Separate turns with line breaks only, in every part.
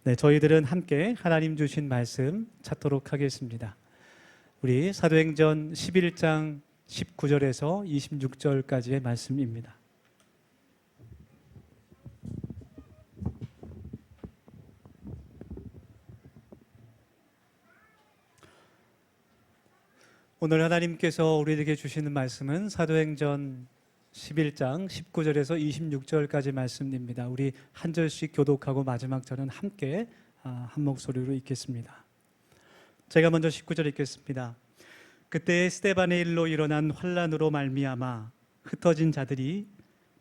네, 저희들은 함께 하나님 주신 말씀 찾도록 하겠습니다. 우리 사도행전 11장 19절에서 26절까지의 말씀입니다. 오늘 하나님께서 우리에게 주시는 말씀은 사도행전 11장 19절에서 26절까지 말씀입니다. 우리 한 절씩 교독하고 마지막 절은 함께 한 목소리로 읽겠습니다. 제가 먼저 19절 읽겠습니다. 그때 스데반의 일로 일어난 환란으로 말미암아 흩어진 자들이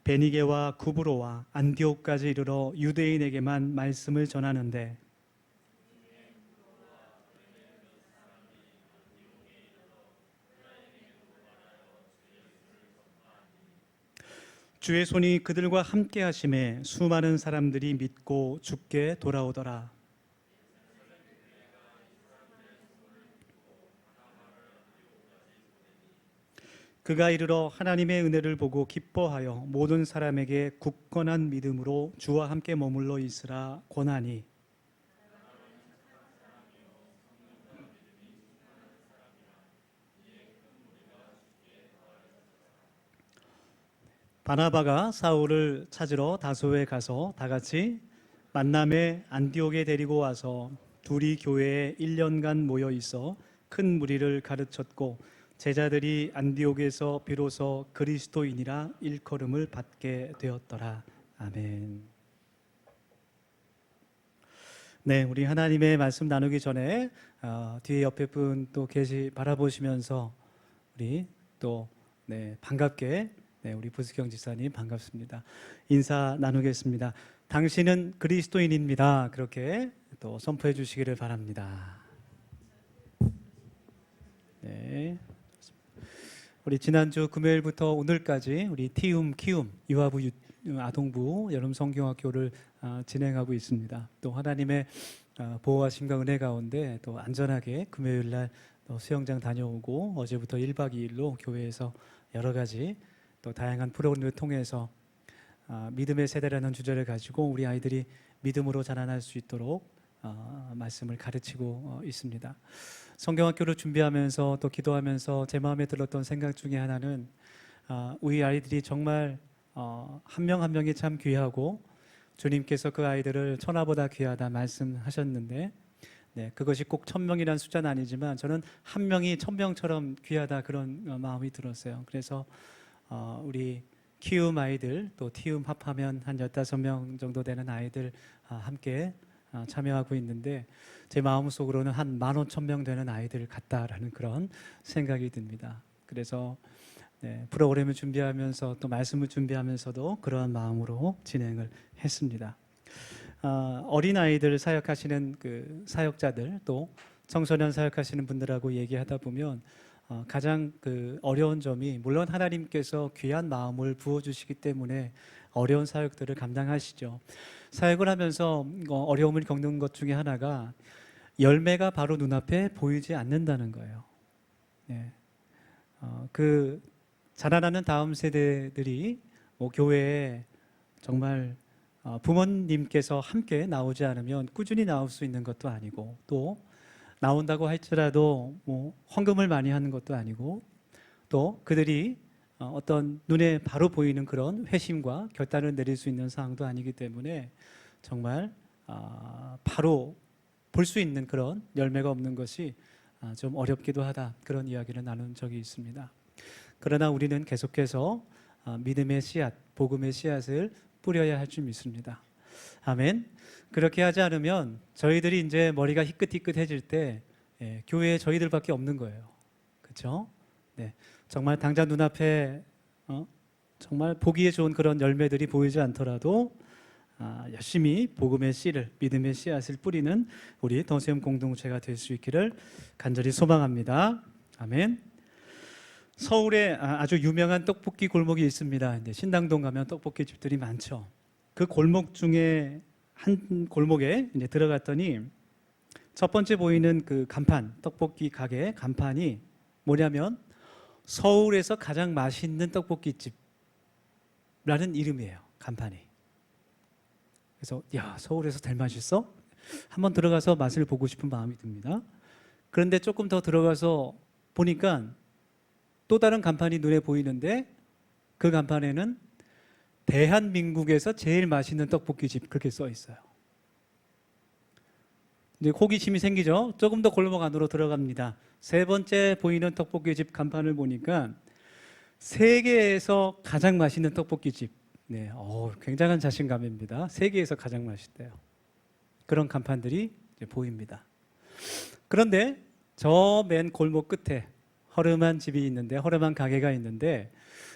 베니게와 구브로와 안디옥까지 이르러 유대인에게만 말씀을 전하는데 주의 손이 그들과 함께 하심에 수많은 사람들이 믿고 주께 돌아오더라. 그가 이르러 하나님의 은혜를 보고 기뻐하여 모든 사람에게 굳건한 믿음으로 주와 함께 머물러 있으라 권하니 바나바가 사울을 찾으러 다소에 가서 다 같이 만남에 안디옥에 데리고 와서 둘이 교회에 1년간 모여 있어 큰 무리를 가르쳤고 제자들이 안디옥에서 비로소 그리스도인이라 일컬음을 받게 되었더라. 아멘. 네, 우리 하나님의 말씀 나누기 전에 뒤에 옆에 분 또 계시 바라보시면서 우리 또 반갑게 우리 부수경 지사님 반갑습니다. 인사 나누겠습니다. 당신은 그리스도인입니다. 그렇게 또 선포해 주시기를 바랍니다. 네. 우리 지난주 금요일부터 오늘까지 우리 키움 유아부 아동부 여름 성경학교를 진행하고 있습니다. 또 하나님의 보호하심과 은혜 가운데 또 안전하게 금요일 날 수영장 다녀오고 어제부터 1박 2일로 교회에서 여러 가지 또 다양한 프로그램을 통해서 믿음의 세대라는 주제를 가지고 우리 아이들이 믿음으로 자라날 수 있도록 말씀을 가르치고 있습니다. 성경학교를 준비하면서 또 기도하면서 제 마음에 들었던 생각 중에 하나는 우리 아이들이 정말 한 명 한 명이 참 귀하고 주님께서 그 아이들을 천하보다 귀하다 말씀하셨는데 그것이 꼭 1000명이라는 숫자는 아니지만 저는 한 명이 1000명처럼 귀하다 그런 마음이 들었어요. 그래서 우리 키움 아이들 또 티움 합하면 한 15명 정도 되는 아이들 함께 참여하고 있는데 제 마음속으로는 한 15,000명 되는 아이들 같다라는 그런 생각이 듭니다. 그래서 프로그램을 준비하면서 또 말씀을 준비하면서도 그러한 마음으로 진행을 했습니다. 어린 아이들 사역하시는 그 사역자들 또 청소년 사역하시는 분들하고 얘기하다 보면 가장 그 어려운 점이 물론 하나님께서 귀한 마음을 부어주시기 때문에 어려운 사역들을 감당하시죠. 사역을 하면서 어려움을 겪는 것 중에 하나가 열매가 바로 눈앞에 보이지 않는다는 거예요. 그 자라나는 다음 세대들이 교회에 정말 부모님께서 함께 나오지 않으면 꾸준히 나올 수 있는 것도 아니고 또 나온다고 할지라도 헌금을 많이 하는 것도 아니고 또 그들이 어떤 눈에 바로 보이는 그런 회심과 결단을 내릴 수 있는 상황도 아니기 때문에 정말 바로 볼 수 있는 그런 열매가 없는 것이 좀 어렵기도 하다 그런 이야기를 나눈 적이 있습니다. 그러나 우리는 계속해서 믿음의 씨앗, 복음의 씨앗을 뿌려야 할 줄 믿습니다. 아멘. 그렇게 하지 않으면 저희들이 이제 머리가 희끗희끗해질 때 교회에 저희들밖에 없는 거예요. 그렇죠? 정말 당장 눈앞에 정말 보기에 좋은 그런 열매들이 보이지 않더라도 열심히 복음의 씨를 믿음의 씨앗을 뿌리는 우리 더세움 공동체가 될 수 있기를 간절히 소망합니다. 아멘. 서울에 아주 유명한 떡볶이 골목이 있습니다. 신당동 가면 떡볶이 집들이 많죠. 그 골목 중에 한 골목에 이제 들어갔더니 첫 번째 보이는 그 간판, 떡볶이 가게 간판이 뭐냐면 서울에서 가장 맛있는 떡볶이집라는 이름이에요. 간판이. 그래서 야, 서울에서 제일 맛있어? 한번 들어가서 맛을 보고 싶은 마음이 듭니다. 그런데 조금 더 들어가서 보니까 또 다른 간판이 눈에 보이는데 그 간판에는 대한민국에서 제일 맛있는 떡볶이집 그렇게 써 있어요. 이제 호기심이 생기죠. 조금 더 골목 안으로 들어갑니다. 세 번째 보이는 떡볶이집 간판을 보니까 세계에서 가장 맛있는 떡볶이집. 네, 굉장한 자신감입니다. 세계에서 가장 맛있대요. 그런 간판들이 이제 보입니다. 그런데 저 맨 골목 끝에 허름한 집이 있는데, 허름한 가게가 있는데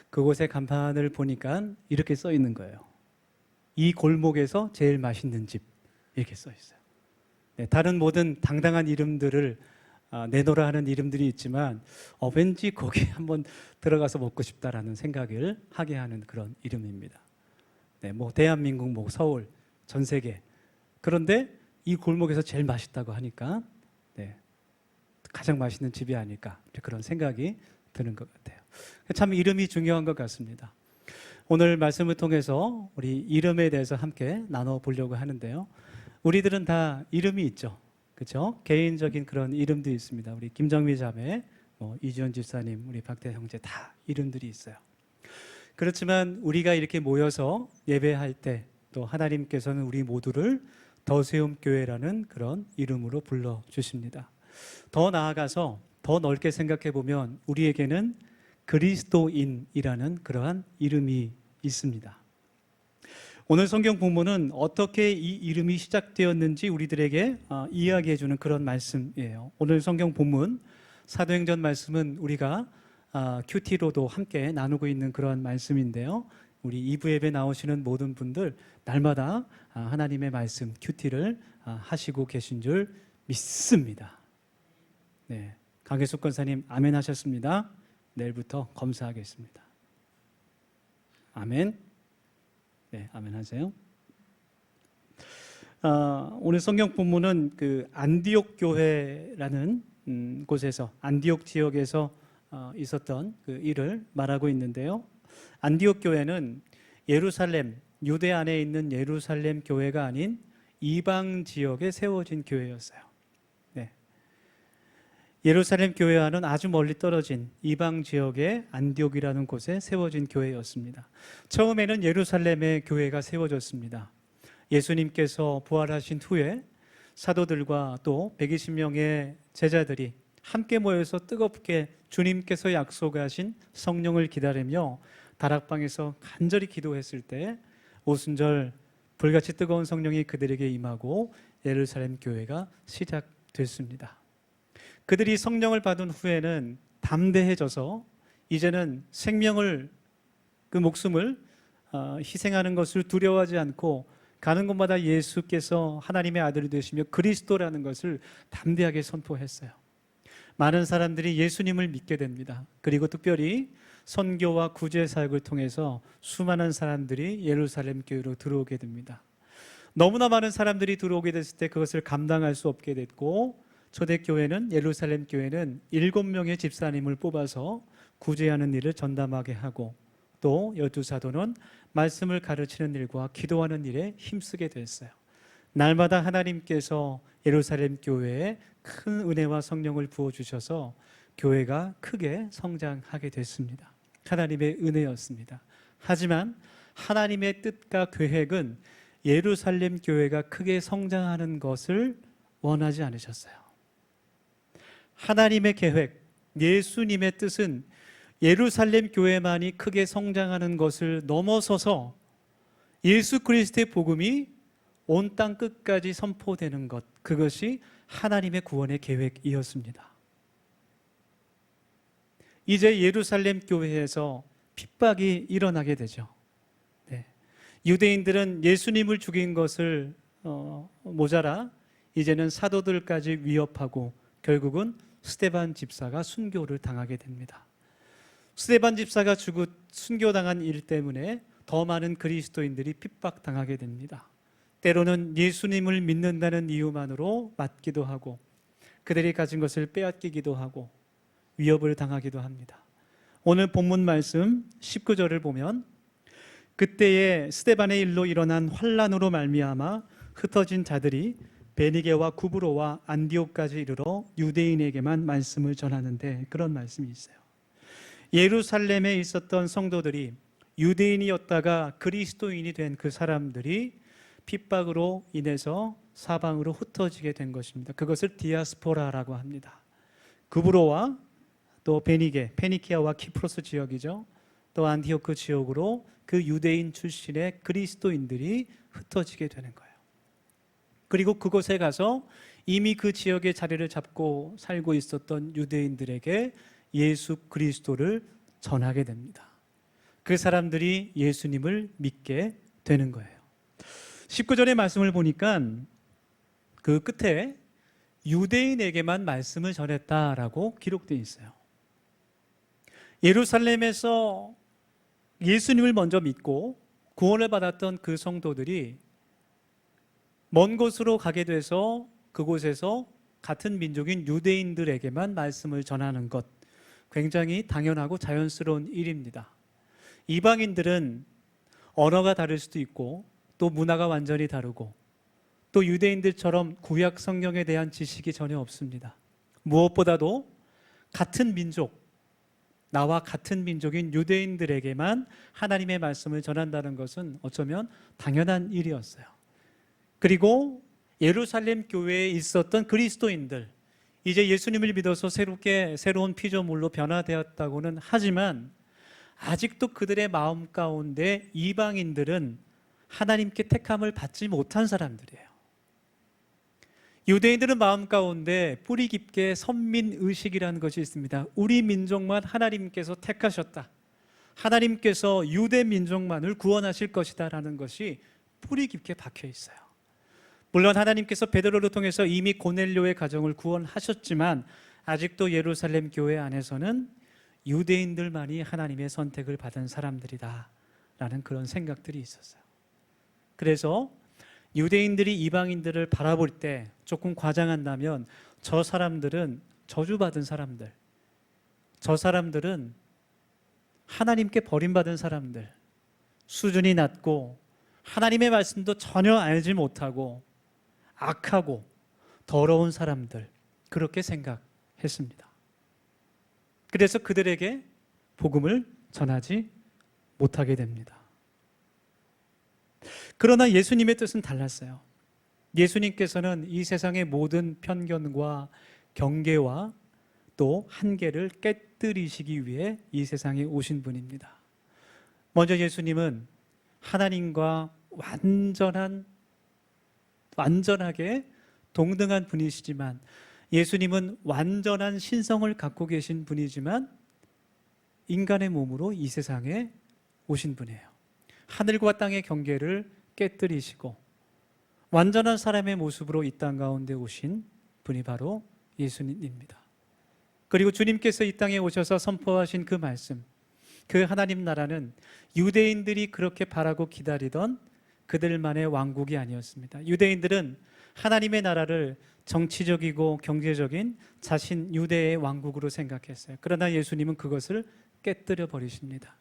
그곳의 간판을 보니까 이렇게 써 있는 거예요. 이 골목에서 제일 맛있는 집 이렇게 써 있어요. 네, 다른 모든 당당한 이름들을 내놓으라 하는 이름들이 있지만 왠지 거기 한번 들어가서 먹고 싶다라는 생각을 하게 하는 그런 이름입니다. 네, 뭐 대한민국, 뭐 서울, 전 세계. 그런데 이 골목에서 제일 맛있다고 하니까 네, 가장 맛있는 집이 아닐까 그런 생각이 드는 것 같아요. 참 이름이 중요한 것 같습니다. 오늘 말씀을 통해서 우리 이름에 대해서 함께 나눠보려고 하는데요. 우리들은 다 이름이 있죠. 그렇죠? 개인적인 그런 이름도 있습니다. 우리 김정미 자매, 이주연 집사님, 우리 박대 형제 다 이름들이 있어요. 그렇지만 우리가 이렇게 모여서 예배할 때 또 하나님께서는 우리 모두를 더세움교회라는 그런 이름으로 불러주십니다. 더 나아가서 더 넓게 생각해 보면 우리에게는 그리스도인이라는 그러한 이름이 있습니다. 오늘 성경 본문은 어떻게 이 이름이 시작되었는지 우리들에게 이야기해 주는 그런 말씀이에요. 오늘 성경 본문 사도행전 말씀은 우리가 큐티로도 함께 나누고 있는 그런 말씀인데요. 우리 2부 예배 나오시는 모든 분들 날마다 하나님의 말씀 큐티를 하시고 계신 줄 믿습니다. 네, 강혜숙 권사님 아멘 하셨습니다. 내일부터 검사하겠습니다. 아멘. 네, 아멘 하세요. 오늘 성경 본문은 그 안디옥 교회라는 곳에서 안디옥 지역에서 있었던 그 일을 말하고 있는데요. 안디옥 교회는 예루살렘, 유대 안에 있는 예루살렘 교회가 아닌 이방 지역에 세워진 교회였어요. 네. 예루살렘 교회와는 아주 멀리 떨어진 이방 지역의 안디옥이라는 곳에 세워진 교회였습니다. 처음에는 예루살렘의 교회가 세워졌습니다. 예수님께서 부활하신 후에 사도들과 또 120명의 제자들이 함께 모여서 뜨겁게 주님께서 약속하신 성령을 기다리며 다락방에서 간절히 기도했을 때 오순절 불같이 뜨거운 성령이 그들에게 임하고 예루살렘 교회가 시작됐습니다. 그들이 성령을 받은 후에는 담대해져서 이제는 생명을 그 목숨을 희생하는 것을 두려워하지 않고 가는 곳마다 예수께서 하나님의 아들이 되시며 그리스도라는 것을 담대하게 선포했어요. 많은 사람들이 예수님을 믿게 됩니다. 그리고 특별히 선교와 구제 사역을 통해서 수많은 사람들이 예루살렘 교회로 들어오게 됩니다. 너무나 많은 사람들이 들어오게 됐을 때 그것을 감당할 수 없게 됐고 초대교회는 예루살렘 교회는 7명의 집사님을 뽑아서 구제하는 일을 전담하게 하고 또 12사도는 말씀을 가르치는 일과 기도하는 일에 힘쓰게 됐어요. 날마다 하나님께서 예루살렘 교회에 큰 은혜와 성령을 부어주셔서 교회가 크게 성장하게 됐습니다. 하나님의 은혜였습니다. 하지만 하나님의 뜻과 계획은 예루살렘 교회가 크게 성장하는 것을 원하지 않으셨어요. 하나님의 계획, 예수님의 뜻은 예루살렘 교회만이 크게 성장하는 것을 넘어서서 예수 그리스도의 복음이 온 땅 끝까지 선포되는 것, 그것이 하나님의 구원의 계획이었습니다. 이제 예루살렘 교회에서 핍박이 일어나게 되죠. 네. 유대인들은 예수님을 죽인 것을 모자라 이제는 사도들까지 위협하고 결국은 스데반 집사가 순교를 당하게 됩니다. 스데반 집사가 순교당한 일 때문에 더 많은 그리스도인들이 핍박당하게 됩니다. 때로는 예수님을 믿는다는 이유만으로 맞기도 하고 그들이 가진 것을 빼앗기기도 하고 위협을 당하기도 합니다. 오늘 본문 말씀 19절을 보면 그때에 스데반의 일로 일어난 환난으로 말미암아 흩어진 자들이 베니게와 구브로와 안디옥까지 이르러 유대인에게만 말씀을 전하는데 그런 말씀이 있어요. 예루살렘에 있었던 성도들이 유대인이었다가 그리스도인이 된 그 사람들이 핍박으로 인해서 사방으로 흩어지게 된 것입니다. 그것을 디아스포라라고 합니다. 구브로와 또 베니게, 페니키아와 키프로스 지역이죠. 또 안디오크 지역으로 그 유대인 출신의 그리스도인들이 흩어지게 되는 거예요. 그리고 그곳에 가서 이미 그 지역에 자리를 잡고 살고 있었던 유대인들에게 예수 그리스도를 전하게 됩니다. 그 사람들이 예수님을 믿게 되는 거예요. 19절의 말씀을 보니까 그 끝에 유대인에게만 말씀을 전했다라고 기록되어 있어요. 예루살렘에서 예수님을 먼저 믿고 구원을 받았던 그 성도들이 먼 곳으로 가게 돼서 그곳에서 같은 민족인 유대인들에게만 말씀을 전하는 것, 굉장히 당연하고 자연스러운 일입니다. 이방인들은 언어가 다를 수도 있고 또 문화가 완전히 다르고 또 유대인들처럼 구약 성경에 대한 지식이 전혀 없습니다. 무엇보다도 같은 민족, 나와 같은 민족인 유대인들에게만 하나님의 말씀을 전한다는 것은 어쩌면 당연한 일이었어요. 그리고 예루살렘 교회에 있었던 그리스도인들, 이제 예수님을 믿어서 새로운 피조물로 변화되었다고는 하지만 아직도 그들의 마음 가운데 이방인들은 하나님께 택함을 받지 못한 사람들이에요. 유대인들은 마음 가운데 뿌리 깊게 선민의식이라는 것이 있습니다. 우리 민족만 하나님께서 택하셨다. 하나님께서 유대 민족만을 구원하실 것이다 라는 것이 뿌리 깊게 박혀 있어요. 물론 하나님께서 베드로를 통해서 이미 고넬료의 가정을 구원하셨지만 아직도 예루살렘 교회 안에서는 유대인들만이 하나님의 선택을 받은 사람들이다 라는 그런 생각들이 있었어요. 그래서 유대인들이 이방인들을 바라볼 때 조금 과장한다면 저 사람들은 저주받은 사람들, 저 사람들은 하나님께 버림받은 사람들, 수준이 낮고 하나님의 말씀도 전혀 알지 못하고 악하고 더러운 사람들, 그렇게 생각했습니다. 그래서 그들에게 복음을 전하지 못하게 됩니다. 그러나 예수님의 뜻은 달랐어요. 예수님께서는 이 세상의 모든 편견과 경계와 또 한계를 깨뜨리시기 위해 이 세상에 오신 분입니다. 먼저 예수님은 하나님과 완전하게 동등한 분이시지만 예수님은 완전한 신성을 갖고 계신 분이지만 인간의 몸으로 이 세상에 오신 분이에요. 하늘과 땅의 경계를 깨뜨리시고 완전한 사람의 모습으로 이 땅 가운데 오신 분이 바로 예수님입니다. 그리고 주님께서 이 땅에 오셔서 선포하신 그 말씀, 그 하나님 나라는 유대인들이 그렇게 바라고 기다리던 그들만의 왕국이 아니었습니다. 유대인들은 하나님의 나라를 정치적이고 경제적인 자신 유대의 왕국으로 생각했어요. 그러나 예수님은 그것을 깨뜨려 버리십니다.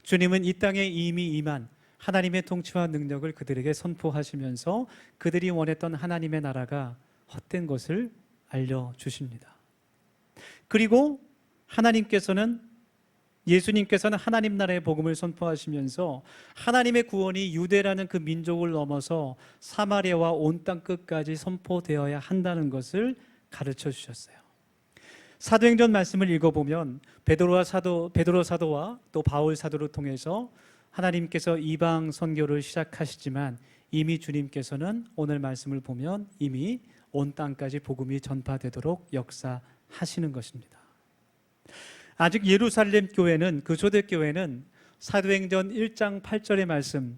주님은 이 땅에 이미 임한 하나님의 통치와 능력을 그들에게 선포하시면서 그들이 원했던 하나님의 나라가 헛된 것을 알려주십니다. 그리고 예수님께서는 하나님 나라의 복음을 선포하시면서 하나님의 구원이 유대라는 그 민족을 넘어서 사마리아와 온 땅 끝까지 선포되어야 한다는 것을 가르쳐 주셨어요. 사도행전 말씀을 읽어보면 베드로 사도와 또 바울 사도를 통해서 하나님께서 이방 선교를 시작하시지만 이미 주님께서는 오늘 말씀을 보면 이미 온 땅까지 복음이 전파되도록 역사하시는 것입니다. 아직 예루살렘 교회는, 그 초대교회는 사도행전 1장 8절의 말씀,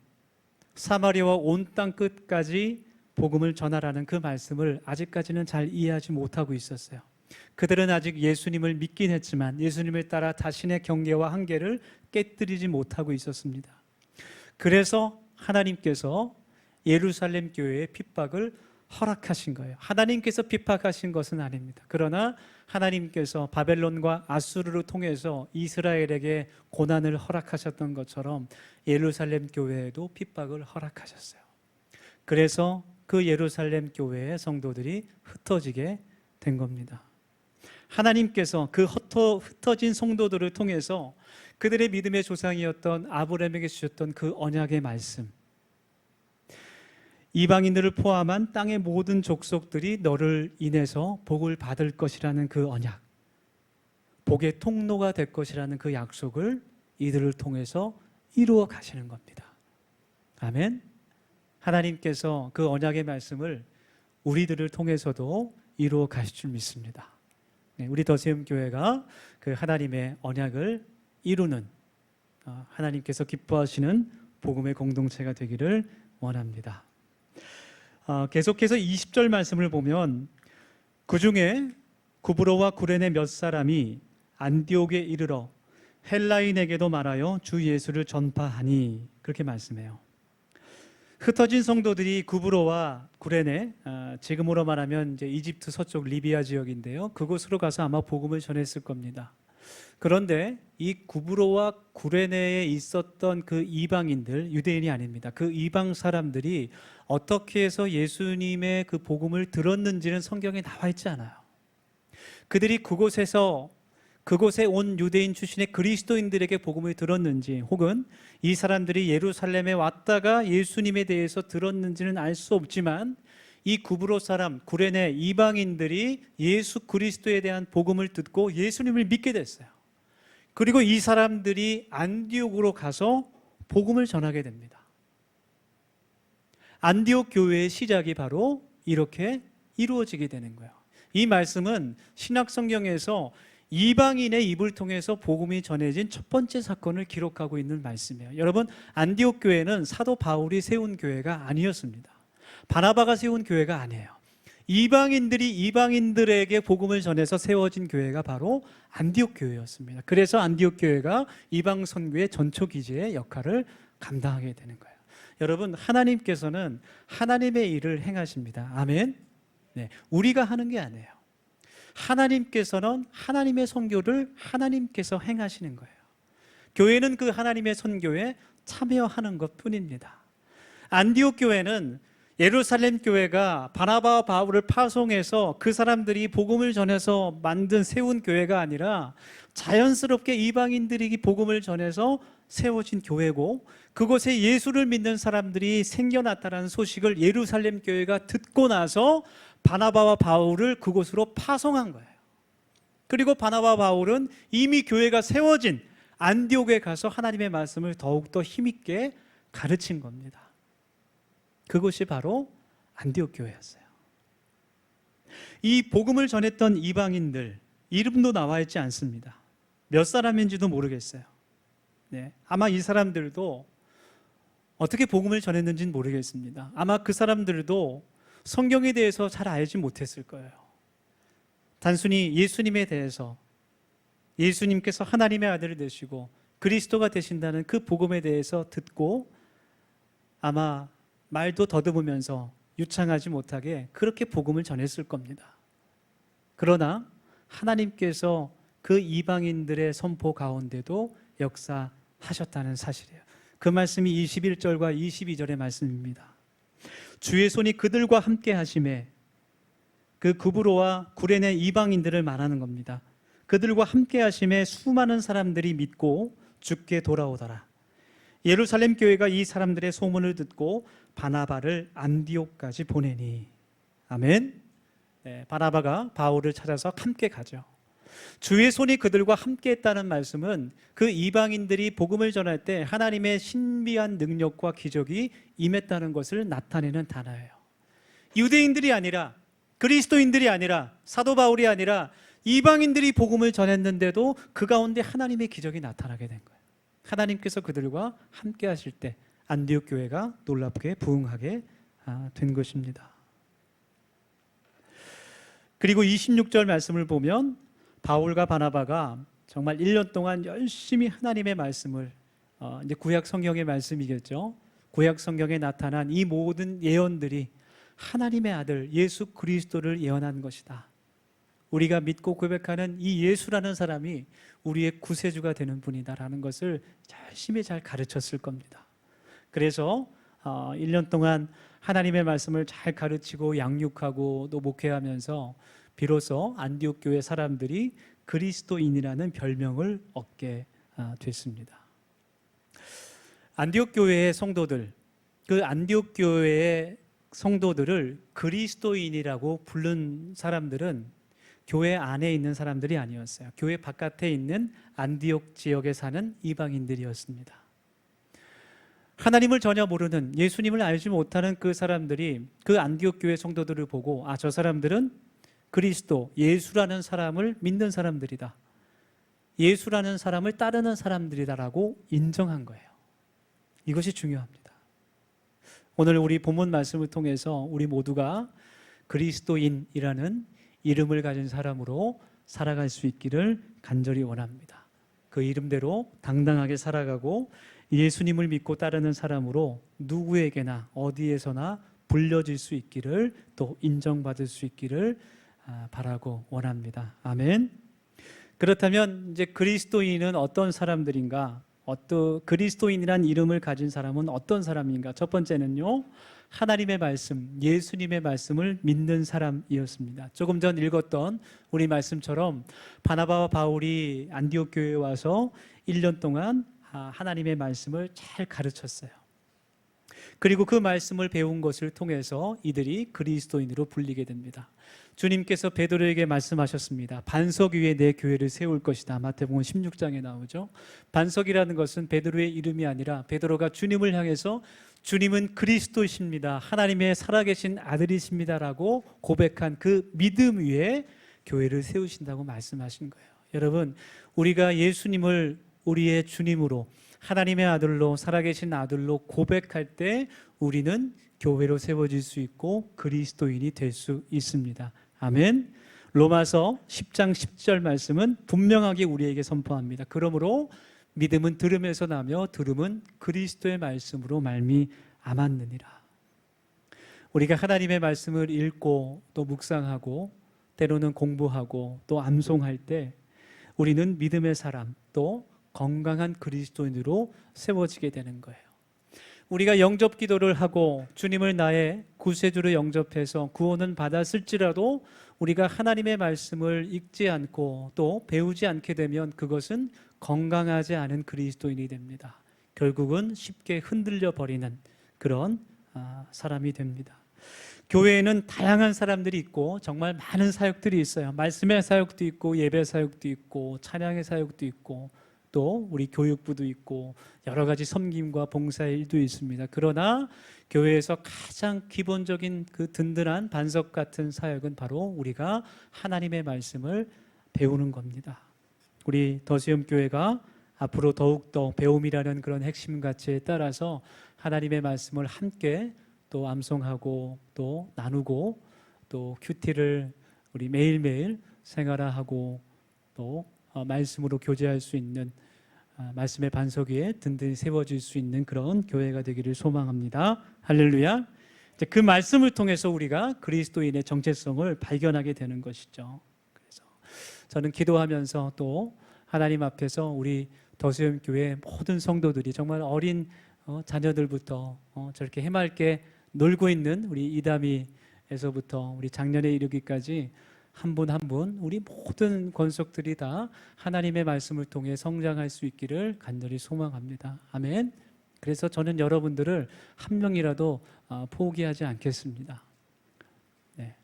사마리아와 온 땅 끝까지 복음을 전하라는 그 말씀을 아직까지는 잘 이해하지 못하고 있었어요. 그들은 아직 예수님을 믿긴 했지만 예수님을 따라 자신의 경계와 한계를 깨뜨리지 못하고 있었습니다. 그래서 하나님께서 예루살렘 교회의 핍박을 허락하신 거예요. 하나님께서 핍박하신 것은 아닙니다. 그러나 하나님께서 바벨론과 아수르를 통해서 이스라엘에게 고난을 허락하셨던 것처럼 예루살렘 교회에도 핍박을 허락하셨어요. 그래서 그 예루살렘 교회의 성도들이 흩어지게 된 겁니다. 하나님께서 그 흩어진 성도들을 통해서 그들의 믿음의 조상이었던 아브라함에게 주셨던 그 언약의 말씀, 이방인들을 포함한 땅의 모든 족속들이 너를 인해서 복을 받을 것이라는 그 언약, 복의 통로가 될 것이라는 그 약속을 이들을 통해서 이루어 가시는 겁니다. 아멘. 하나님께서 그 언약의 말씀을 우리들을 통해서도 이루어 가실 줄 믿습니다. 우리 더세움 교회가 그 하나님의 언약을 이루는, 하나님께서 기뻐하시는 복음의 공동체가 되기를 원합니다. 계속해서 20절 말씀을 보면 그 중에 구브로와 구레네 몇 사람이 안디옥에 이르러 헬라인에게도 말하여 주 예수를 전파하니, 그렇게 말씀해요. 흩어진 성도들이 구브로와 구레네, 지금으로 말하면 이제 이집트 서쪽 리비아 지역인데요, 그곳으로 가서 아마 복음을 전했을 겁니다. 그런데 이 구브로와 구레네에 있었던 그 이방인들, 유대인이 아닙니다. 그 이방 사람들이 어떻게 해서 예수님의 그 복음을 들었는지는 성경에 나와 있지 않아요. 그들이 그곳에 온 유대인 출신의 그리스도인들에게 복음을 들었는지, 혹은 이 사람들이 예루살렘에 왔다가 예수님에 대해서 들었는지는 알 수 없지만, 이 구브로 사람, 구레네 이방인들이 예수 그리스도에 대한 복음을 듣고 예수님을 믿게 됐어요. 그리고 이 사람들이 안디옥으로 가서 복음을 전하게 됩니다. 안디옥 교회의 시작이 바로 이렇게 이루어지게 되는 거예요. 이 말씀은 신약 성경에서 이방인의 입을 통해서 복음이 전해진 첫 번째 사건을 기록하고 있는 말씀이에요. 여러분, 안디옥 교회는 사도 바울이 세운 교회가 아니었습니다. 바나바가 세운 교회가 아니에요. 이방인들이 이방인들에게 복음을 전해서 세워진 교회가 바로 안디옥 교회였습니다. 그래서 안디옥 교회가 이방 선교의 전초 기지의 역할을 감당하게 되는 거예요. 여러분, 하나님께서는 하나님의 일을 행하십니다. 아멘. 네, 우리가 하는 게 아니에요. 하나님께서는 하나님의 선교를 하나님께서 행하시는 거예요. 교회는 그 하나님의 선교에 참여하는 것뿐입니다. 안디옥 교회는 예루살렘 교회가 바나바와 바울을 파송해서 그 사람들이 복음을 전해서 세운 교회가 아니라 자연스럽게 이방인들이 복음을 전해서 세워진 교회고, 그곳에 예수를 믿는 사람들이 생겨났다는 소식을 예루살렘 교회가 듣고 나서 바나바와 바울을 그곳으로 파송한 거예요. 그리고 바나바와 바울은 이미 교회가 세워진 안디옥에 가서 하나님의 말씀을 더욱더 힘있게 가르친 겁니다. 그것이 바로 안디옥 교회였어요. 이 복음을 전했던 이방인들 이름도 나와 있지 않습니다. 몇 사람인지도 모르겠어요. 네, 아마 이 사람들도 어떻게 복음을 전했는지는 모르겠습니다. 아마 그 사람들도 성경에 대해서 잘 알지 못했을 거예요. 단순히 예수님에 대해서, 예수님께서 하나님의 아들이 되시고 그리스도가 되신다는 그 복음에 대해서 듣고 아마 말도 더듬으면서 유창하지 못하게 그렇게 복음을 전했을 겁니다. 그러나 하나님께서 그 이방인들의 선포 가운데도 역사하셨다는 사실이에요. 그 말씀이 21절과 22절의 말씀입니다. 주의 손이 그들과 함께 하심에, 그 구브로와 구레네 이방인들을 말하는 겁니다. 그들과 함께 하심에 수많은 사람들이 믿고 주께 돌아오더라. 예루살렘 교회가 이 사람들의 소문을 듣고 바나바를 안디옥까지 보내니. 아멘. 네, 바나바가 바울을 찾아서 함께 가죠. 주의 손이 그들과 함께 했다는 말씀은 그 이방인들이 복음을 전할 때 하나님의 신비한 능력과 기적이 임했다는 것을 나타내는 단어예요. 유대인들이 아니라, 그리스도인들이 아니라, 사도 바울이 아니라 이방인들이 복음을 전했는데도 그 가운데 하나님의 기적이 나타나게 된 거예요. 하나님께서 그들과 함께 하실 때 안디옥 교회가 놀랍게 부흥하게 된 것입니다. 그리고 26절 말씀을 보면 바울과 바나바가 정말 1년 동안 열심히 하나님의 말씀을, 이제 구약 성경의 말씀이겠죠. 구약 성경에 나타난 이 모든 예언들이 하나님의 아들 예수 그리스도를 예언한 것이다. 우리가 믿고 고백하는 이 예수라는 사람이 우리의 구세주가 되는 분이다라는 것을 열심히 잘 가르쳤을 겁니다. 그래서 1년 동안 하나님의 말씀을 잘 가르치고 양육하고 또 목회하면서 비로소 안디옥 교회 사람들이 그리스도인이라는 별명을 얻게 됐습니다. 안디옥 교회의 성도들, 그 안디옥 교회의 성도들을 그리스도인이라고 부른 사람들은 교회 안에 있는 사람들이 아니었어요. 교회 바깥에 있는 안디옥 지역에 사는 이방인들이었습니다. 하나님을 전혀 모르는, 예수님을 알지 못하는 그 사람들이 그 안디옥 교회 성도들을 보고 저 사람들은 그리스도, 예수라는 사람을 믿는 사람들이다, 예수라는 사람을 따르는 사람들이다라고 인정한 거예요. 이것이 중요합니다. 오늘 우리 본문 말씀을 통해서 우리 모두가 그리스도인이라는 이름을 가진 사람으로 살아갈 수 있기를 간절히 원합니다. 그 이름대로 당당하게 살아가고 예수님을 믿고 따르는 사람으로 누구에게나 어디에서나 불려질 수 있기를, 또 인정받을 수 있기를 바라고 원합니다. 아멘. 그렇다면 이제 그리스도인은 어떤 사람들인가? 그리스도인이란 이름을 가진 사람은 어떤 사람인가? 첫 번째는요, 하나님의 말씀, 예수님의 말씀을 믿는 사람이었습니다. 조금 전 읽었던 우리 말씀처럼 바나바와 바울이 안디옥 교회에 와서 1년 동안 하나님의 말씀을 잘 가르쳤어요. 그리고 그 말씀을 배운 것을 통해서 이들이 그리스도인으로 불리게 됩니다. 주님께서 베드로에게 말씀하셨습니다. 반석 위에 내 교회를 세울 것이다. 마태복음 16장에 나오죠. 반석이라는 것은 베드로의 이름이 아니라 베드로가 주님을 향해서 주님은 그리스도이십니다, 하나님의 살아계신 아들이십니다라고 고백한 그 믿음 위에 교회를 세우신다고 말씀하신 거예요. 여러분, 우리가 예수님을 우리의 주님으로, 하나님의 아들로, 살아계신 아들로 고백할 때 우리는 교회로 세워질 수 있고 그리스도인이 될 수 있습니다. 아멘. 로마서 10장 10절 말씀은 분명하게 우리에게 선포합니다. 그러므로 믿음은 들음에서 나며 들음은 그리스도의 말씀으로 말미암았느니라. 우리가 하나님의 말씀을 읽고 또 묵상하고 때로는 공부하고 또 암송할 때 우리는 믿음의 사람, 또 건강한 그리스도인으로 세워지게 되는 거예요. 우리가 영접 기도를 하고 주님을 나의 구세주로 영접해서 구원은 받았을지라도 우리가 하나님의 말씀을 읽지 않고 또 배우지 않게 되면 그것은 건강하지 않은 그리스도인이 됩니다. 결국은 쉽게 흔들려 버리는 그런 사람이 됩니다. 교회에는 다양한 사람들이 있고 정말 많은 사역들이 있어요. 말씀의 사역도 있고 예배 사역도 있고 찬양의 사역도 있고 또 우리 교육부도 있고 여러 가지 섬김과 봉사의 일도 있습니다. 그러나 교회에서 가장 기본적인 그 든든한 반석 같은 사역은 바로 우리가 하나님의 말씀을 배우는 겁니다. 우리 더시엄 교회가 앞으로 더욱더 배움이라는 그런 핵심 가치에 따라서 하나님의 말씀을 함께 또 암송하고 또 나누고 또 큐티를 우리 매일매일 생활화하고 또 말씀으로 교제할 수 있는, 말씀의 반석 위에 든든히 세워질 수 있는 그런 교회가 되기를 소망합니다. 할렐루야. 이제 그 말씀을 통해서 우리가 그리스도인의 정체성을 발견하게 되는 것이죠. 그래서 저는 기도하면서 또 하나님 앞에서 우리 더수염 교회 모든 성도들이 정말 어린 자녀들부터 저렇게 해맑게 놀고 있는 우리 이다미에서부터 우리 작년에 이르기까지 한 분 한 분 우리 모든 권속들이 다 하나님의 말씀을 통해 성장할 수 있기를 간절히 소망합니다. 아멘. 그래서 저는 여러분들을 한 명이라도 포기하지 않겠습니다. 네.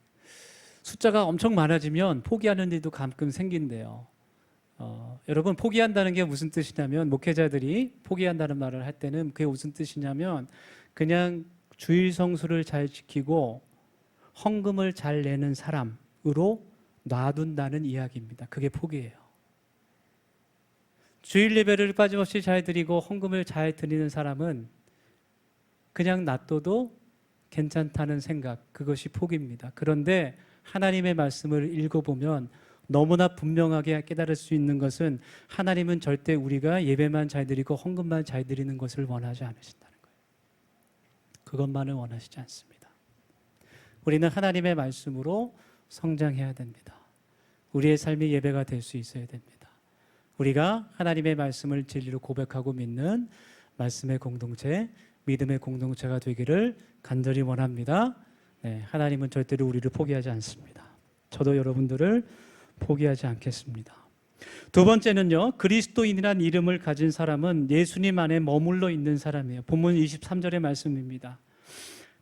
숫자가 엄청 많아지면 포기하는 일도 가끔 생긴대요. 여러분, 포기한다는 게 무슨 뜻이냐면, 목회자들이 포기한다는 말을 할 때는 그게 무슨 뜻이냐면 그냥 주일 성수를 잘 지키고 헌금을 잘 내는 사람으로 놔둔다는 이야기입니다. 그게 포기예요. 주일 예배를 빠짐없이 잘 드리고 헌금을 잘 드리는 사람은 그냥 놔둬도 괜찮다는 생각, 그것이 포기입니다. 그런데 하나님의 말씀을 읽어보면 너무나 분명하게 깨달을 수 있는 것은 하나님은 절대 우리가 예배만 잘 드리고 헌금만 잘 드리는 것을 원하지 않으신다는 거예요. 그것만을 원하시지 않습니다. 우리는 하나님의 말씀으로 성장해야 됩니다. 우리의 삶이 예배가 될 수 있어야 됩니다. 우리가 하나님의 말씀을 진리로 고백하고 믿는 말씀의 공동체, 믿음의 공동체가 되기를 간절히 원합니다. 네, 하나님은 절대로 우리를 포기하지 않습니다. 저도 여러분들을 포기하지 않겠습니다. 두 번째는요, 그리스도인이란 이름을 가진 사람은 예수님 안에 머물러 있는 사람이에요. 본문 23절의 말씀입니다.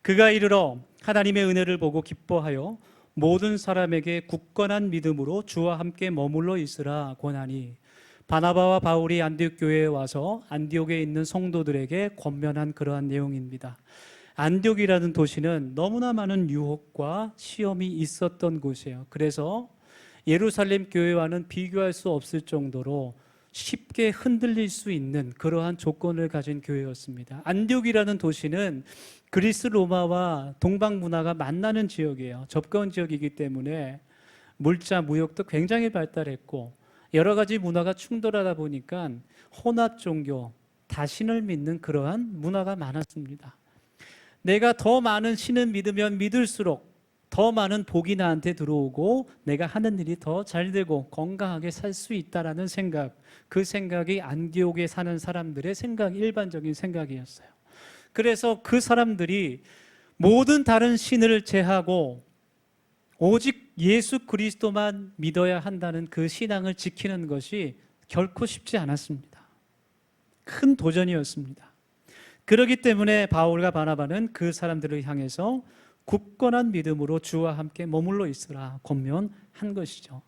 그가 이르러 하나님의 은혜를 보고 기뻐하여 모든 사람에게 굳건한 믿음으로 주와 함께 머물러 있으라 권하니, 바나바와 바울이 안디옥 교회에 와서 안디옥에 있는 성도들에게 권면한 그러한 내용입니다. 안디옥이라는 도시는 너무나 많은 유혹과 시험이 있었던 곳이에요. 그래서 예루살렘 교회와는 비교할 수 없을 정도로 쉽게 흔들릴 수 있는 그러한 조건을 가진 교회였습니다. 안디옥이라는 도시는 그리스 로마와 동방 문화가 만나는 지역이에요. 접근 지역이기 때문에 물자, 무역도 굉장히 발달했고 여러 가지 문화가 충돌하다 보니까 혼합 종교, 다신을 믿는 그러한 문화가 많았습니다. 내가 더 많은 신을 믿으면 믿을수록 더 많은 복이 나한테 들어오고 내가 하는 일이 더 잘 되고 건강하게 살 수 있다라는 생각, 그 생각이 안디옥에 사는 사람들의 일반적인 생각이었어요. 그래서 그 사람들이 모든 다른 신을 제하고 오직 예수 그리스도만 믿어야 한다는 그 신앙을 지키는 것이 결코 쉽지 않았습니다. 큰 도전이었습니다. 그렇기 때문에 바울과 바나바는 그 사람들을 향해서 굳건한 믿음으로 주와 함께 머물러 있으라 권면한 것이죠.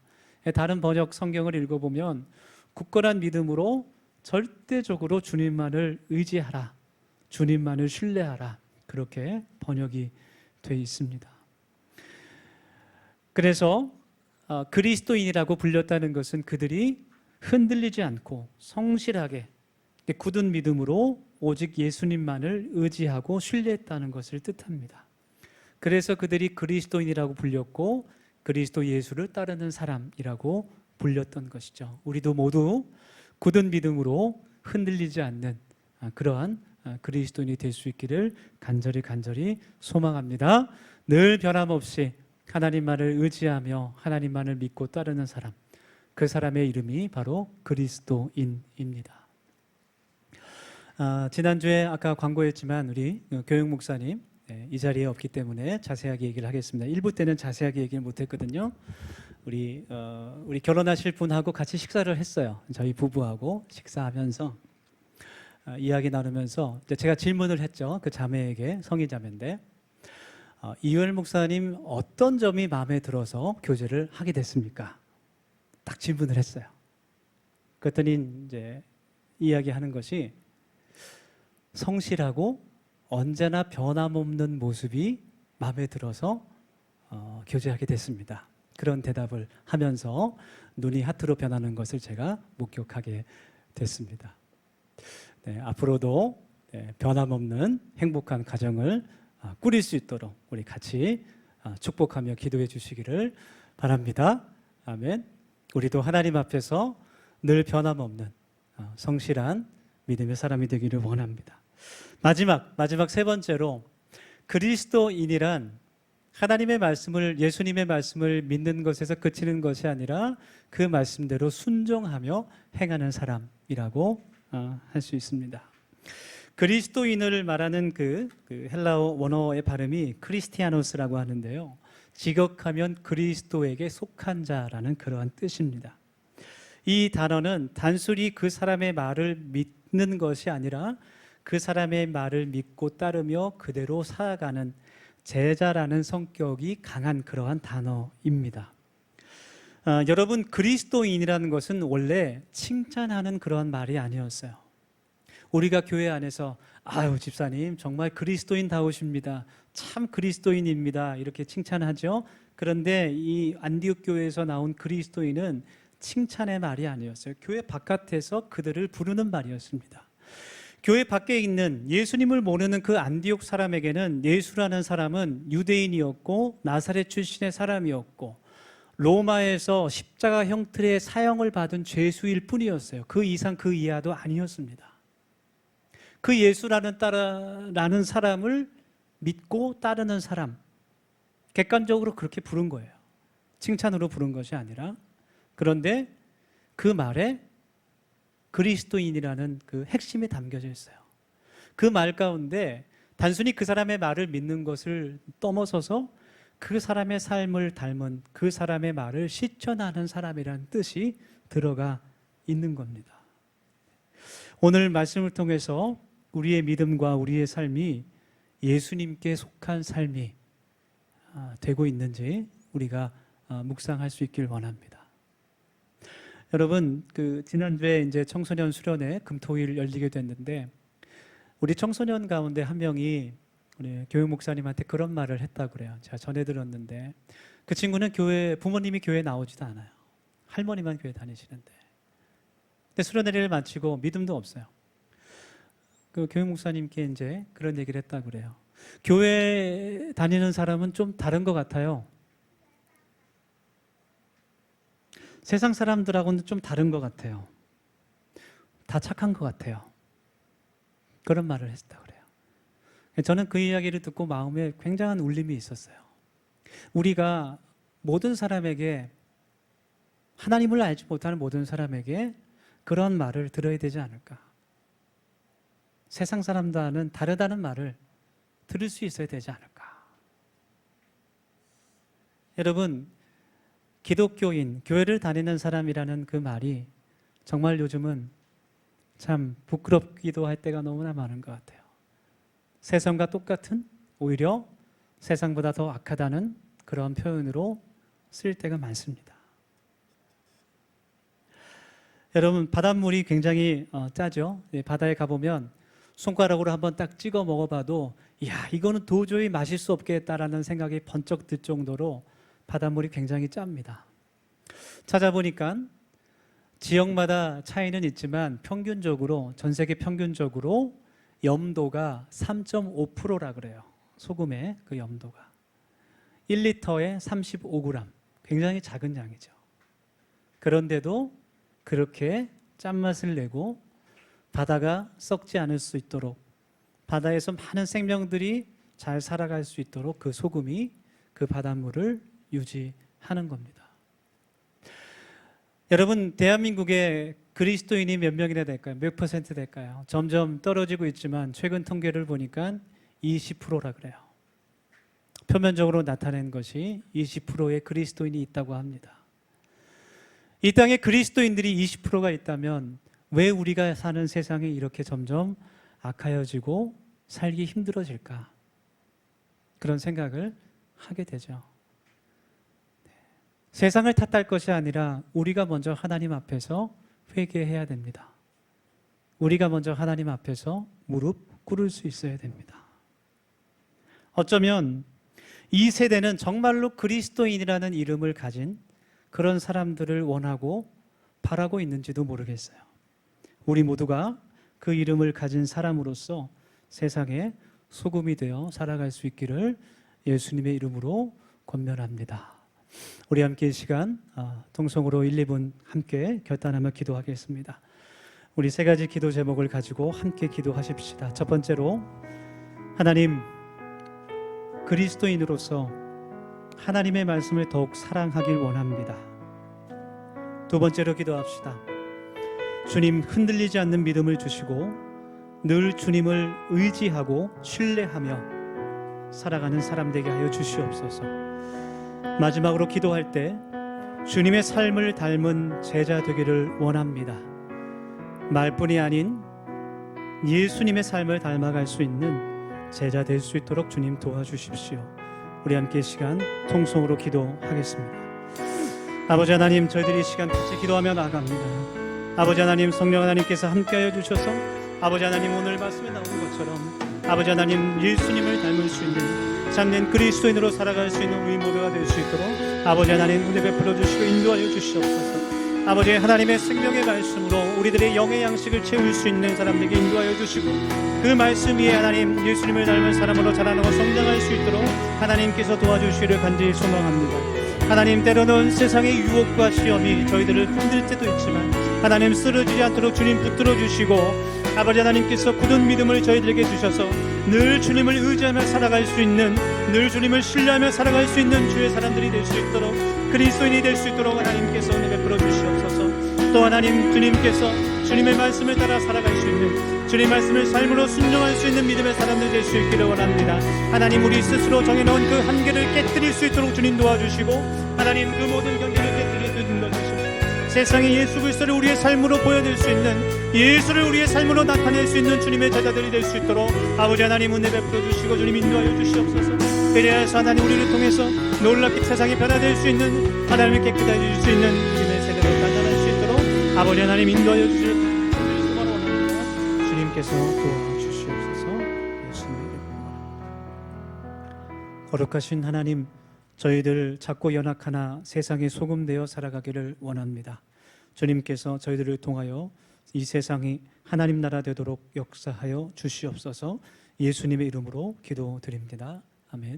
다른 번역 성경을 읽어보면 굳건한 믿음으로 절대적으로 주님만을 의지하라, 주님만을 신뢰하라, 그렇게 번역이 되어 있습니다. 그래서 그리스도인이라고 불렸다는 것은 그들이 흔들리지 않고 성실하게 굳은 믿음으로 오직 예수님만을 의지하고 신뢰했다는 것을 뜻합니다. 그래서 그들이 그리스도인이라고 불렸고 그리스도 예수를 따르는 사람이라고 불렸던 것이죠. 우리도 모두 굳은 믿음으로 흔들리지 않는 그러한 그리스도인이 될 수 있기를 간절히 소망합니다. 늘 변함없이 하나님만을 의지하며 하나님만을 믿고 따르는 사람, 그 사람의 이름이 바로 그리스도인입니다. 지난주에 아까 광고했지만 우리 교육 목사님 이 자리에 없기 때문에 자세하게 얘기를 하겠습니다. 1부 때는 자세하게 얘기를 못했거든요. 우리 결혼하실 분하고 같이 식사를 했어요. 저희 부부하고 식사하면서 이야기 나누면서 제가 질문을 했죠. 그 자매에게, 성인 자매인데 이효일 목사님 어떤 점이 마음에 들어서 교제를 하게 됐습니까? 딱 질문을 했어요. 그랬더니 이제 이야기하는 것이 성실하고 언제나 변함없는 모습이 마음에 들어서 교제하게 됐습니다. 그런 대답을 하면서 눈이 하트로 변하는 것을 제가 목격하게 됐습니다. 네, 앞으로도 변함없는 행복한 가정을 꾸릴 수 있도록 우리 같이 축복하며 기도해 주시기를 바랍니다. 아멘. 우리도 하나님 앞에서 늘 변함없는 성실한 믿음의 사람이 되기를 원합니다. 마지막 세 번째로 그리스도인이란 하나님의 말씀을, 예수님의 말씀을 믿는 것에서 그치는 것이 아니라 그 말씀대로 순종하며 행하는 사람이라고 할 수 있습니다. 그리스도인을 말하는 그 헬라어 원어의 발음이 크리스티아노스라고 하는데요. 직역하면 그리스도에게 속한 자라는 그러한 뜻입니다. 이 단어는 단순히 그 사람의 말을 믿는 것이 아니라 그 사람의 말을 믿고 따르며 그대로 살아가는 제자라는 성격이 강한 그러한 단어입니다. 여러분, 그리스도인이라는 것은 원래 칭찬하는 그러한 말이 아니었어요. 우리가 교회 안에서 아유 집사님 정말 그리스도인다우십니다, 참 그리스도인입니다 이렇게 칭찬하죠. 그런데 이 안디옥 교회에서 나온 그리스도인은 칭찬의 말이 아니었어요. 교회 바깥에서 그들을 부르는 말이었습니다. 교회 밖에 있는 예수님을 모르는 그 안디옥 사람에게는 예수라는 사람은 유대인이었고 나사렛 출신의 사람이었고 로마에서 십자가 형틀의 사형을 받은 죄수일 뿐이었어요. 그 이상 그 이하도 아니었습니다. 그 예수라는 사람을 믿고 따르는 사람, 객관적으로 그렇게 부른 거예요. 칭찬으로 부른 것이 아니라. 그런데 그 말에 그리스도인이라는 그 핵심이 담겨져 있어요. 그 말 가운데 단순히 그 사람의 말을 믿는 것을 넘어서서 그 사람의 삶을 닮은 그 사람의 말을 실천하는 사람이라는 뜻이 들어가 있는 겁니다. 오늘 말씀을 통해서 우리의 믿음과 우리의 삶이 예수님께 속한 삶이 되고 있는지 우리가 묵상할 수 있길 원합니다. 여러분, 지난주에 이제 청소년 수련회 금토일 열리게 됐는데 우리 청소년 가운데 한 명이 우리 교육 목사님한테 그런 말을 했다고 그래요. 제가 전해 들었는데 그 친구는 부모님이 교회 나오지도 않아요. 할머니만 교회 다니시는데. 근데 수련회를 마치고 믿음도 없어요. 그 교육 목사님께 이제 그런 얘기를 했다고 그래요. 교회 다니는 사람은 좀 다른 것 같아요. 세상 사람들하고는 좀 다른 것 같아요. 다 착한 것 같아요. 그런 말을 했다고 그래요. 저는 그 이야기를 듣고 마음에 굉장한 울림이 있었어요. 우리가 모든 사람에게, 하나님을 알지 못하는 모든 사람에게 그런 말을 들어야 되지 않을까. 세상 사람과는 다르다는 말을 들을 수 있어야 되지 않을까. 여러분, 기독교인, 교회를 다니는 사람이라는 그 말이 정말 요즘은 참 부끄럽기도 할 때가 너무나 많은 것 같아요. 세상과 똑같은, 오히려 세상보다 더 악하다는 그런 표현으로 쓸 때가 많습니다. 여러분, 바닷물이 굉장히 짜죠. 바다에 가보면 손가락으로 한번 딱 찍어 먹어봐도 이야, 이거는 도저히 마실 수 없겠다라는 생각이 번쩍 들 정도로 바닷물이 굉장히 짭니다. 찾아보니까 지역마다 차이는 있지만 평균적으로, 전 세계 평균적으로 염도가 3.5%라 그래요. 소금의 그 염도가 1리터에 35g, 굉장히 작은 양이죠. 그런데도 그렇게 짠맛을 내고 바다가 썩지 않을 수 있도록, 바다에서 많은 생명들이 잘 살아갈 수 있도록 그 소금이 그 바닷물을 유지하는 겁니다. 여러분, 대한민국에 그리스도인이 몇 명이나 될까요? 몇 퍼센트 될까요? 점점 떨어지고 있지만 최근 통계를 보니까 20%라 그래요. 표면적으로 나타낸 것이 20%의 그리스도인이 있다고 합니다. 이 땅에 그리스도인들이 20%가 있다면 왜 우리가 사는 세상이 이렇게 점점 악하여지고 살기 힘들어질까? 그런 생각을 하게 되죠. 세상을 탓할 것이 아니라 우리가 먼저 하나님 앞에서 회개해야 됩니다. 우리가 먼저 하나님 앞에서 무릎 꿇을 수 있어야 됩니다. 어쩌면 이 세대는 정말로 그리스도인이라는 이름을 가진 그런 사람들을 원하고 바라고 있는지도 모르겠어요. 우리 모두가 그 이름을 가진 사람으로서 세상에 소금이 되어 살아갈 수 있기를 예수님의 이름으로 권면합니다. 우리 함께 이 시간 통성으로 1, 2분 함께 결단하며 기도하겠습니다. 우리 세 가지 기도 제목을 가지고 함께 기도하십시다. 첫 번째로, 하나님, 그리스도인으로서 하나님의 말씀을 더욱 사랑하길 원합니다. 두 번째로 기도합시다. 주님, 흔들리지 않는 믿음을 주시고 늘 주님을 의지하고 신뢰하며 살아가는 사람 되게 하여 주시옵소서. 마지막으로 기도할 때 주님의 삶을 닮은 제자 되기를 원합니다. 말뿐이 아닌 예수님의 삶을 닮아갈 수 있는 제자 될 수 있도록 주님 도와주십시오. 우리 함께 시간 통성으로 기도하겠습니다. 아버지 하나님, 저희들이 이 시간 같이 기도하며 나아갑니다. 아버지 하나님, 성령 하나님께서 함께하여 주셔서 아버지 하나님, 오늘 말씀에 나온 것처럼 아버지 하나님, 예수님을 닮을 수 있는 참된 그리스도인으로 살아갈 수 있는 우리 모두가 될 수 있도록 아버지 하나님 은혜 베풀어 주시고 인도하여 주시옵소서. 아버지 하나님의 생명의 말씀으로 우리들의 영의 양식을 채울 수 있는 사람들에게 인도하여 주시고 그 말씀 위에 하나님 예수님을 닮은 사람으로 자라나고 성장할 수 있도록 하나님께서 도와주시기를 간절히 소망합니다. 하나님, 때로는 세상의 유혹과 시험이 저희들을 흔들 때도 있지만 하나님, 쓰러지지 않도록 주님 붙들어 주시고 아버지 하나님께서 굳은 믿음을 저희들에게 주셔서 늘 주님을 의지하며 살아갈 수 있는, 늘 주님을 신뢰하며 살아갈 수 있는 주의 사람들이 될 수 있도록, 그리스도인이 될 수 있도록 하나님께서 은혜 베풀어 주시옵소서. 또 하나님, 주님께서 주님의 말씀을 따라 살아갈 수 있는, 주님의 말씀을 삶으로 순종할 수 있는 믿음의 사람들 될 수 있기를 원합니다. 하나님, 우리 스스로 정해놓은 그 한계를 깨뜨릴 수 있도록 주님 도와주시고, 하나님 그 모든 경계를 깨뜨려 주는 것이시고, 세상에 예수 그리스도를 우리의 삶으로 보여줄 수 있는, 예수를 우리의 삶으로 나타낼 수 있는 주님의 제자들이 될 수 있도록 아버지 하나님 은혜 베풀어 주시고 주님 인도하여 주시옵소서. 그래서 하나님 우리를 통해서 놀랍게 세상이 변화될 수 있는, 하나님을 깨끗하게 해줄 수 있는 주님의 세대로 나타날 수 있도록 아버지 하나님 인도하여 주실 수고로 원합니다. 주님께서 도와주시옵소서. 예수님의 이름으로. 거룩하신 하나님, 저희들 작고 연약하나 세상의 소금 되어 살아가기를 원합니다. 주님께서 저희들을 통하여 이 세상이 하나님 나라 되도록 역사하여 주시옵소서. 예수님의 이름으로 기도드립니다. 아멘.